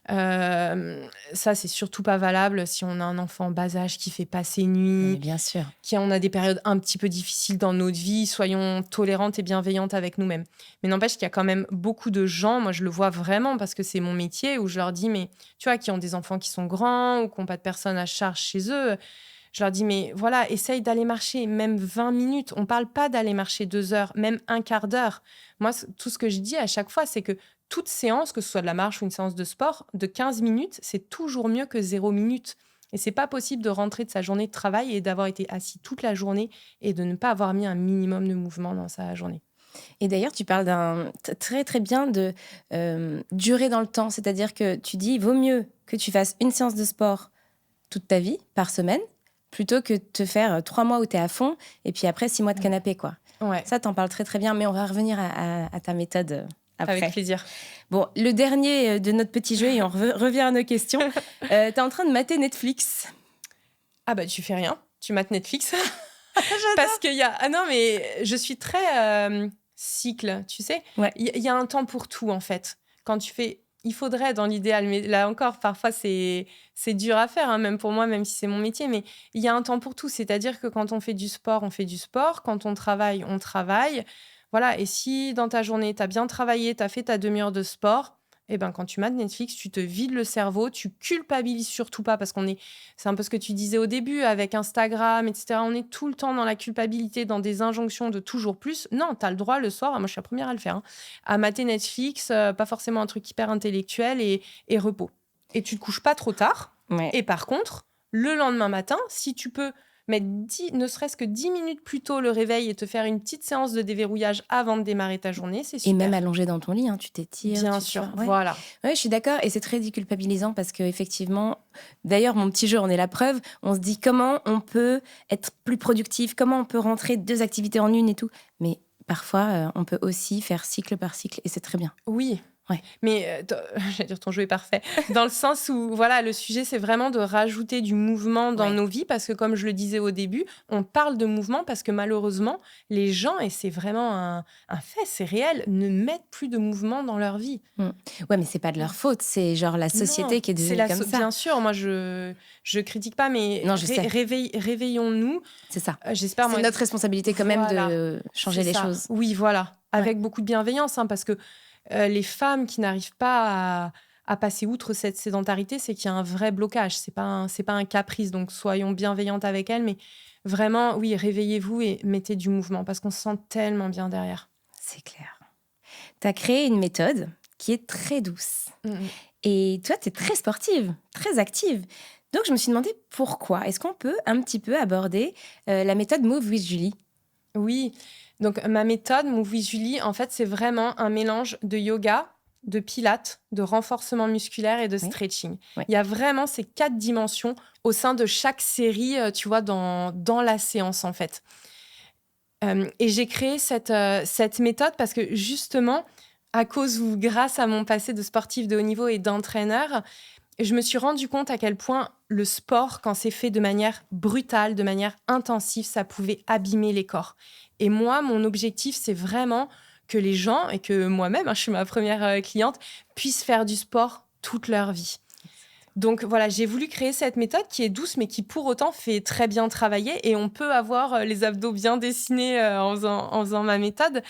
Ça, c'est surtout pas valable si on a un enfant en bas âge qui fait pas ses nuits, Mais bien sûr. on a des périodes un petit peu difficiles dans notre vie. Soyons tolérantes et bienveillantes avec nous-mêmes. Mais n'empêche qu'il y a quand même beaucoup de gens, moi je le vois vraiment parce que c'est mon métier, où je leur dis, mais tu vois, qui ont des enfants qui sont grands ou qui n'ont pas de personnes à charge chez eux. Je leur dis, mais voilà, essaye d'aller marcher, même 20 minutes. On ne parle pas d'aller marcher 2 heures, même un quart d'heure. Moi, tout ce que je dis à chaque fois, c'est que toute séance, que ce soit de la marche ou une séance de sport, de 15 minutes, c'est toujours mieux que 0 minutes. Et c'est pas possible de rentrer de sa journée de travail et d'avoir été assis toute la journée et de ne pas avoir mis un minimum de mouvement dans sa journée. Et d'ailleurs, tu parles très très bien de durée dans le temps. C'est-à-dire que tu dis, il vaut mieux que tu fasses une séance de sport toute ta vie, par semaine, plutôt que de te faire 3 mois où tu es à fond et puis après 6 mois de canapé, quoi. Ouais. Ça, t'en parles très très bien, mais on va revenir à ta méthode après. Avec plaisir. Bon, le dernier de notre petit jeu, et on revient à nos questions. T'es en train de mater Netflix. Ah bah, tu fais rien. Tu mates Netflix. Parce qu'il y a... Ah non, mais je suis très cycle, tu sais. Ouais. Il y a un temps pour tout, en fait. Quand tu fais... Il faudrait, dans l'idéal, mais là encore, parfois, c'est dur à faire, hein, même pour moi, même si c'est mon métier, mais il y a un temps pour tout. C'est-à-dire que quand on fait du sport, on fait du sport. Quand on travaille, on travaille. Voilà, et si dans ta journée, tu as bien travaillé, tu as fait ta demi-heure de sport, eh ben, quand tu mates Netflix, tu te vides le cerveau, tu culpabilises surtout pas, parce c'est un peu ce que tu disais au début avec Instagram, etc. On est tout le temps dans la culpabilité, dans des injonctions de toujours plus. Non, tu as le droit le soir, moi je suis la première à le faire, hein, à mater Netflix, pas forcément un truc hyper intellectuel et repos. Et tu te couches pas trop tard. Ouais. Et par contre, le lendemain matin, si tu peux mettre ne serait-ce que 10 minutes plus tôt le réveil et te faire une petite séance de déverrouillage avant de démarrer ta journée, c'est super. Et même allongé dans ton lit, hein, tu t'étires. Bien sûr, ouais. voilà. Ouais, je suis d'accord, et c'est très déculpabilisant parce qu'effectivement, d'ailleurs, mon petit jeu en est la preuve, on se dit comment on peut être plus productif, comment on peut rentrer 2 activités en une et tout. Mais parfois, on peut aussi faire cycle par cycle, et c'est très bien. Oui. Ouais. Mais j'allais dire ton jeu est parfait. Dans le sens où, voilà, le sujet, c'est vraiment de rajouter du mouvement dans nos vies, parce que comme je le disais au début, on parle de mouvement parce que malheureusement, les gens, et c'est vraiment un fait, c'est réel, ne mettent plus de mouvement dans leur vie. Ouais, mais c'est pas de leur faute, c'est genre la société qui est devenue comme ça. Bien sûr, moi je critique pas, mais non, je sais. Réveillons-nous. C'est ça. J'espère. C'est notre responsabilité quand même de changer les choses. Oui, voilà, avec beaucoup de bienveillance, hein, parce que les femmes qui n'arrivent pas à passer outre cette sédentarité, c'est qu'il y a un vrai blocage. C'est pas un caprice. Donc, soyons bienveillantes avec elles. Mais vraiment, oui, réveillez-vous et mettez du mouvement parce qu'on se sent tellement bien derrière. C'est clair. Tu as créé une méthode qui est très douce. Et toi, tu es très sportive, très active. Donc, je me suis demandé pourquoi. Est-ce qu'on peut un petit peu aborder la méthode Move with Julie ? Oui. Donc, ma méthode, Move with Julie, en fait, c'est vraiment un mélange de yoga, de pilates, de renforcement musculaire et de stretching. Oui. Il y a vraiment ces 4 dimensions au sein de chaque série, tu vois, dans la séance, en fait. Et j'ai créé cette méthode parce que, justement, à cause ou grâce à mon passé de sportif de haut niveau et d'entraîneur, je me suis rendu compte à quel point le sport, quand c'est fait de manière brutale, de manière intensive, ça pouvait abîmer les corps. Et moi, mon objectif, c'est vraiment que les gens, et que moi-même, je suis ma première cliente, puissent faire du sport toute leur vie. Donc voilà, j'ai voulu créer cette méthode qui est douce, mais qui pour autant fait très bien travailler. Et on peut avoir les abdos bien dessinés en faisant ma méthode.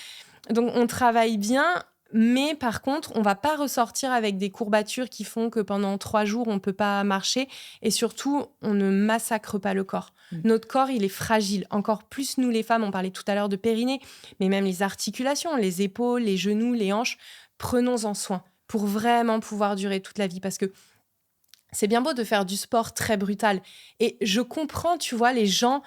Donc on travaille bien. Mais par contre, on ne va pas ressortir avec des courbatures qui font que pendant 3 jours, on ne peut pas marcher. Et surtout, on ne massacre pas le corps. Notre corps, il est fragile. Encore plus nous, les femmes, on parlait tout à l'heure de périnée, mais même les articulations, les épaules, les genoux, les hanches, prenons-en soin pour vraiment pouvoir durer toute la vie. Parce que c'est bien beau de faire du sport très brutal. Et je comprends, tu vois, les gens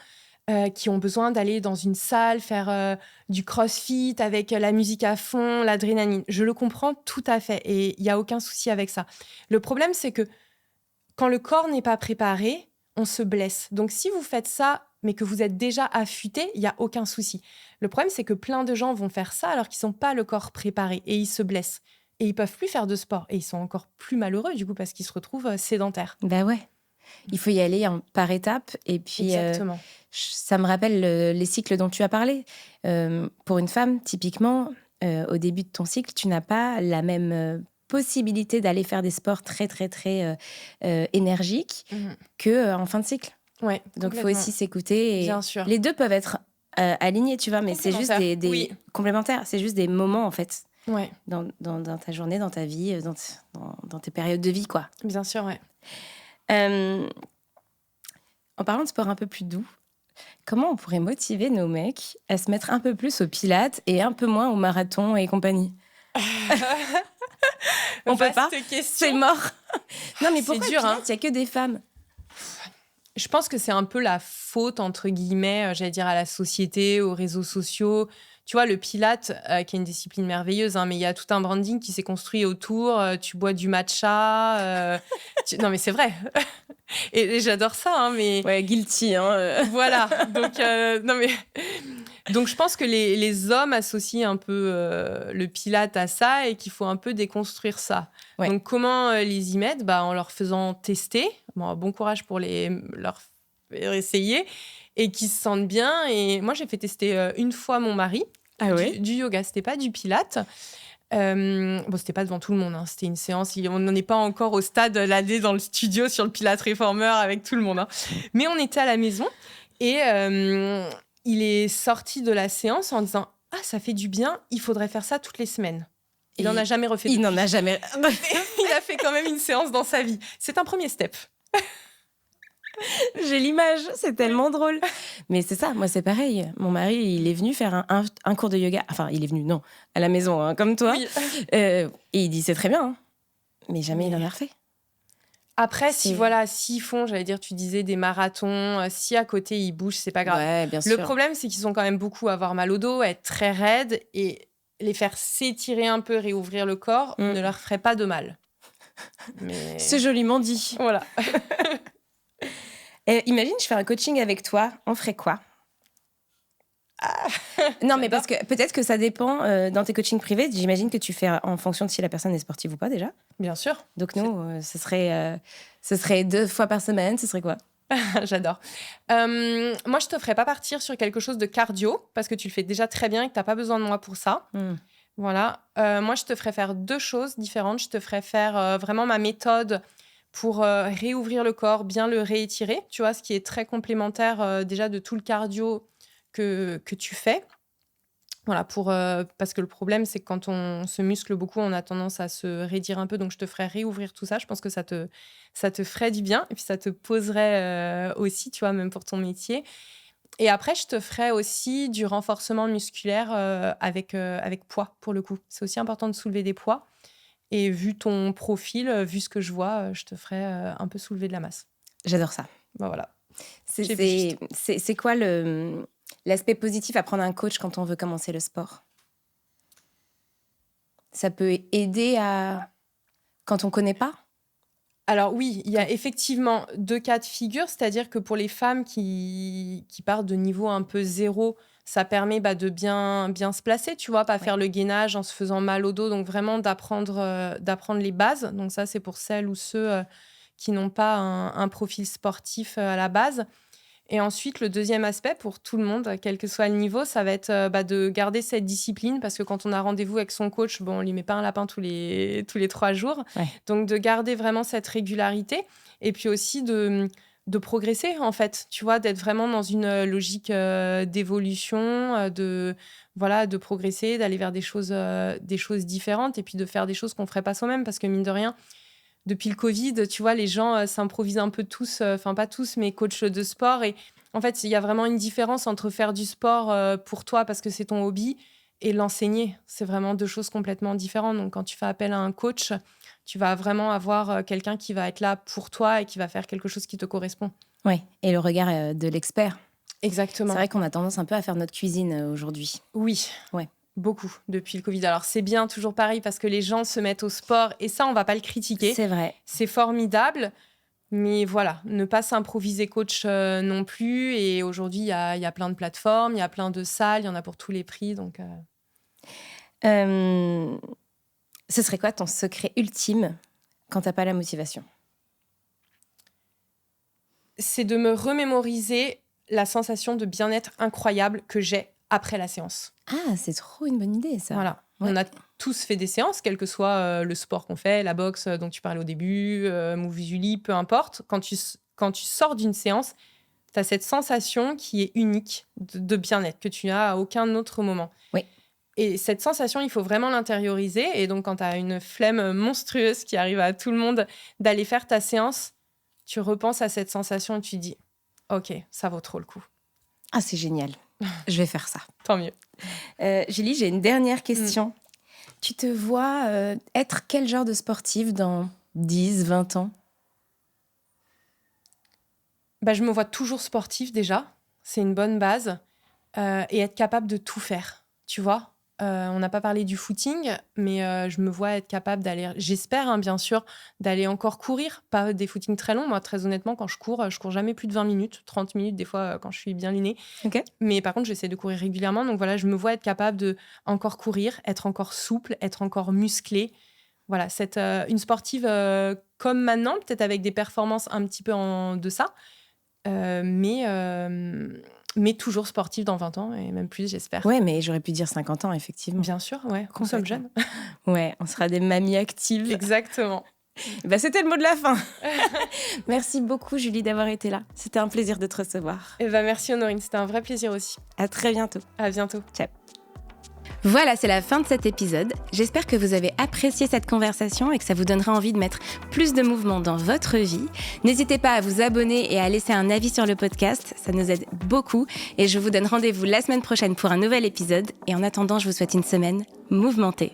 qui ont besoin d'aller dans une salle, faire du crossfit avec la musique à fond, l'adrénaline. Je le comprends tout à fait et il n'y a aucun souci avec ça. Le problème, c'est que quand le corps n'est pas préparé, on se blesse. Donc, si vous faites ça, mais que vous êtes déjà affûté, il n'y a aucun souci. Le problème, c'est que plein de gens vont faire ça alors qu'ils ne sont pas le corps préparé et ils se blessent. Et ils ne peuvent plus faire de sport. Et ils sont encore plus malheureux, du coup, parce qu'ils se retrouvent sédentaires. Bah ouais. Il faut y aller par étapes. Et puis, Exactement. Ça me rappelle les cycles dont tu as parlé. Pour une femme, typiquement, au début de ton cycle, tu n'as pas la même possibilité d'aller faire des sports très, très, très énergiques qu'en fin de cycle. Ouais, donc, il faut aussi s'écouter. Et bien sûr. Les deux peuvent être alignés, tu vois, mais c'est juste des complémentaires. C'est juste des moments, en fait, dans ta journée, dans ta vie, dans tes périodes de vie, quoi. Bien sûr, ouais. En parlant de sport un peu plus doux, comment on pourrait motiver nos mecs à se mettre un peu plus au pilates et un peu moins au marathon et compagnie? On peut pas. C'est mort. Non, mais pourquoi c'est dur, il y a que des femmes? Je pense que c'est un peu la faute, entre guillemets, j'allais dire, à la société, aux réseaux sociaux. Tu vois, le Pilate, qui est une discipline merveilleuse, mais il y a tout un branding qui s'est construit autour. Tu bois du matcha. Non, mais c'est vrai. et j'adore ça, mais... Ouais, guilty. Voilà. Donc, je pense que les hommes associent un peu le Pilate à ça et qu'il faut un peu déconstruire ça. Ouais. Donc, comment les y mettre? En leur faisant tester. Bon courage pour leur faire essayer et qu'ils se sentent bien. Et moi, j'ai fait tester une fois mon mari du yoga. C'était pas du Pilate. C'était pas devant tout le monde. C'était une séance. On n'en est pas encore au stade d'aller dans le studio sur le Pilate Reformer avec tout le monde. Mais on était à la maison et... il est sorti de la séance en disant « Ah, ça fait du bien, il faudrait faire ça toutes les semaines. » Il n'en a jamais refait. Il n'en a jamais... Il a fait quand même une séance dans sa vie. C'est un premier step. J'ai l'image, c'est tellement drôle. Mais c'est ça, moi c'est pareil. Mon mari, il est venu faire un cours de yoga. Enfin, il est venu, non, à la maison, comme toi. Oui. Et il dit « C'est très bien. » Mais jamais il en a refait. Après, s'ils font, j'allais dire, tu disais, des marathons, si à côté ils bougent, c'est pas grave. Ouais, bien sûr. Le problème, c'est qu'ils ont quand même beaucoup à avoir mal au dos, à être très raides, et les faire s'étirer un peu, réouvrir le corps, ne leur ferait pas de mal. Mais... C'est joliment dit. Voilà. Imagine, je fais un coaching avec toi, on ferait quoi? Non, mais parce que peut-être que ça dépend dans tes coachings privés. J'imagine que tu fais en fonction de si la personne est sportive ou pas déjà. Bien sûr. Donc nous, ce serait 2 fois par semaine. Ce serait quoi? J'adore. Moi, je te ferais pas partir sur quelque chose de cardio parce que tu le fais déjà très bien et que t'as pas besoin de moi pour ça. Voilà. Moi, je te ferais faire 2 choses différentes. Je te ferais faire vraiment ma méthode pour réouvrir le corps, bien le réétirer. Tu vois, ce qui est très complémentaire déjà de tout le cardio que tu fais. Voilà, parce que le problème, c'est que quand on se muscle beaucoup, on a tendance à se raidir un peu. Donc, je te ferais réouvrir tout ça. Je pense que ça te ferait du bien. Et puis, ça te poserait aussi, tu vois, même pour ton métier. Et après, je te ferais aussi du renforcement musculaire avec poids, pour le coup. C'est aussi important de soulever des poids. Et vu ton profil, vu ce que je vois, je te ferais un peu soulever de la masse. J'adore ça. Voilà. C'est quoi l'aspect positif à prendre un coach quand on veut commencer le sport? Ça peut aider quand on ne connaît pas? Alors oui, il y a effectivement 2 cas de figure, c'est-à-dire que pour les femmes qui partent de niveau un peu zéro, ça permet de bien se placer, tu vois, pas faire le gainage en se faisant mal au dos, donc vraiment d'apprendre les bases. Donc ça, c'est pour celles ou ceux qui n'ont pas un profil sportif à la base. Et ensuite, le deuxième aspect pour tout le monde, quel que soit le niveau, ça va être de garder cette discipline parce que quand on a rendez-vous avec son coach, on lui met pas un lapin tous les 3 jours. Ouais. Donc, de garder vraiment cette régularité et puis aussi de progresser, en fait, tu vois, d'être vraiment dans une logique d'évolution, de progresser, d'aller vers des choses différentes et puis de faire des choses qu'on ferait pas soi-même parce que mine de rien, depuis le Covid, tu vois, les gens s'improvisent un peu tous, enfin pas tous, mais coachs de sport. Et en fait, il y a vraiment une différence entre faire du sport pour toi parce que c'est ton hobby et l'enseigner. C'est vraiment 2 choses complètement différentes. Donc, quand tu fais appel à un coach, tu vas vraiment avoir quelqu'un qui va être là pour toi et qui va faire quelque chose qui te correspond. Oui, et le regard de l'expert. Exactement. C'est vrai qu'on a tendance un peu à faire notre cuisine aujourd'hui. Oui. Ouais. Beaucoup depuis le Covid. Alors, c'est bien, toujours pareil, parce que les gens se mettent au sport et ça, on ne va pas le critiquer. C'est vrai. C'est formidable. Mais voilà, ne pas s'improviser coach non plus. Et aujourd'hui, il y a plein de plateformes, il y a plein de salles, il y en a pour tous les prix. Donc, Ce serait quoi ton secret ultime quand t'as pas la motivation ? c'est de me remémoriser la sensation de bien-être incroyable que j'ai après la séance. Ah, c'est trop une bonne idée, ça. Voilà. Ouais. On a tous fait des séances, quel que soit le sport qu'on fait, la boxe dont tu parlais au début, Mouv'Julie, peu importe. Quand tu sors d'une séance, tu as cette sensation qui est unique de bien-être, que tu n'as à aucun autre moment. Oui. Et cette sensation, il faut vraiment l'intérioriser. Et donc, quand tu as une flemme monstrueuse qui arrive à tout le monde d'aller faire ta séance, tu repenses à cette sensation et tu te dis « Ok, ça vaut trop le coup. Ah, c'est génial. Je vais faire ça. » Tant mieux. Julie, j'ai une dernière question. Tu te vois être quel genre de sportive dans 10, 20 ans ? Je me vois toujours sportive déjà. C'est une bonne base. Et être capable de tout faire, tu vois. On n'a pas parlé du footing, mais je me vois être capable d'aller... J'espère, bien sûr, d'aller encore courir. Pas des footings très longs. Moi, très honnêtement, quand je cours jamais plus de 20 minutes, 30 minutes, des fois, quand je suis bien linée. Ok. Mais par contre, j'essaie de courir régulièrement. Donc voilà, je me vois être capable de encore courir, être encore souple, être encore musclée. Voilà, une sportive comme maintenant, peut-être avec des performances un petit peu en deçà. Mais toujours sportive dans 20 ans, et même plus, j'espère. Ouais, mais j'aurais pu dire 50 ans, effectivement. Bien sûr, ouais. On sommes jeunes. Ouais, on sera des mamies actives. Exactement. C'était le mot de la fin. Merci beaucoup, Julie, d'avoir été là. C'était un plaisir de te recevoir. Merci, Honorine. C'était un vrai plaisir aussi. À très bientôt. À bientôt. Ciao. Voilà, c'est la fin de cet épisode. J'espère que vous avez apprécié cette conversation et que ça vous donnera envie de mettre plus de mouvement dans votre vie. N'hésitez pas à vous abonner et à laisser un avis sur le podcast, ça nous aide beaucoup. Et je vous donne rendez-vous la semaine prochaine pour un nouvel épisode. Et en attendant, je vous souhaite une semaine mouvementée.